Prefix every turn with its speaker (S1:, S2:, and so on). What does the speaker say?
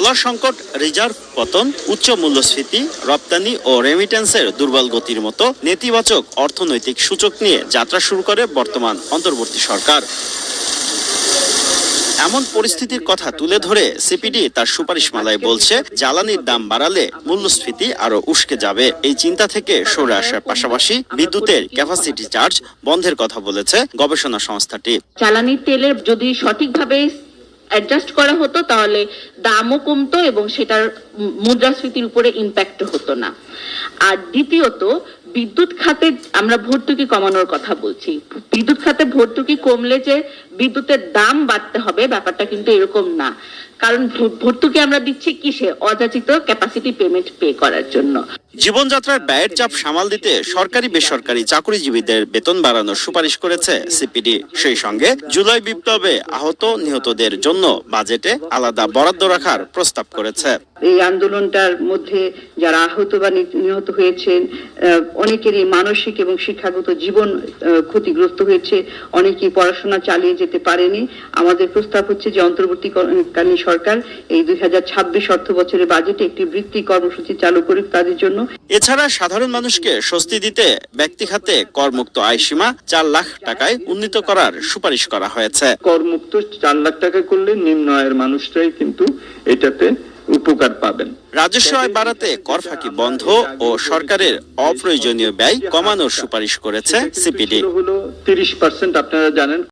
S1: Dollar সংকট, reserve পতন, উচ্চ মূল্যস্ফীতি, রপ্তানি ও রেমিটেন্সের দুর্বল গতির মতো নেতিবাচক অর্থনৈতিক সূচক নিয়ে যাত্রা শুরু করে বর্তমান অন্তর্বর্তী সরকার। এমন পরিস্থিতির কথা তুলে ধরে সিপিডি তার সুপারিশমালায় বলছে, জ্বালানির দাম বাড়ালে মূল্যস্ফীতি আরো উস্কে যাবে। এই চিন্তা থেকে সরে আসার পাশাপাশি বিদ্যুতের ক্যাপাসিটি চার্জ বন্ধের কথা বলেছে গবেষণা সংস্থাটি।
S2: জ্বালানির তেলের যদি সঠিকভাবে অ্যাডজাস্ট করা হতো তাহলে দামও কমতো এবং সেটার মুদ্রাস্ফীতির উপরে ইম্প্যাক্ট হতো না। আর দ্বিতীয়ত, বিদ্যুৎ খাতে আমরা ভর্তুকি কমানোর কথা বলছি। বিদ্যুৎ খাতে ভর্তুকি কমলে যে বিদ্যুতের দাম বাড়তে হবে ব্যাপারটা কিন্তু এরকম না, কারণ ভর্তুকি আমরা দিচ্ছি কিসে? অযাচিত ক্যাপাসিটি পেমেন্ট পে করার জন্য।
S1: জীবনযাত্রার ব্যয়ের চাপ সামাল দিতে সরকারি বেসরকারি চাকরিজীবীদের বেতন বাড়ানোর সুপারিশ করেছে সিপিডি। সেই সঙ্গে জুলাই বিপ্লবে আহত নিহতদের জন্য বাজেটে আলাদা বরাদ্দ রাখার প্রস্তাব করেছে।
S3: এই আন্দোলনটার মধ্যে যারা আহত বা নিহত হয়েছেন, অনেকেরই মানসিক এবং শিক্ষাগত জীবন ক্ষতিগ্রস্ত হয়েছে, অনেকেই পড়াশোনা চালিয়ে যেতে পারেনি। আমাদের প্রস্তাব হচ্ছে যে অন্তর্বর্তীকালীন সরকার এই 2026 অর্থ বছরের বাজেটে একটি বৃত্তি কর্মসূচি চালু করুক তাদের জন্য।
S1: এছাড়া সাধারণ মানুষকে স্বস্তি দিতে ব্যক্তি খাতে করমুক্ত আয়সীমা 4 লাখ টাকায় উন্নীত করার সুপারিশ করা হয়েছে।
S4: করমুক্ত 4 লাখ টাকা করলে নিম্ন আয়ের মানুষরাই কিন্তু এটাতে উপকার পাবেন।
S1: রাজস্ব আয় বাড়াতে কর ফাঁকি বন্ধ ও সরকারের অপ্রয়োজনীয় ব্যয় কমানোর সুপারিশ করেছে সিপিডি।
S4: হলো 30%, আপনারা জানেন।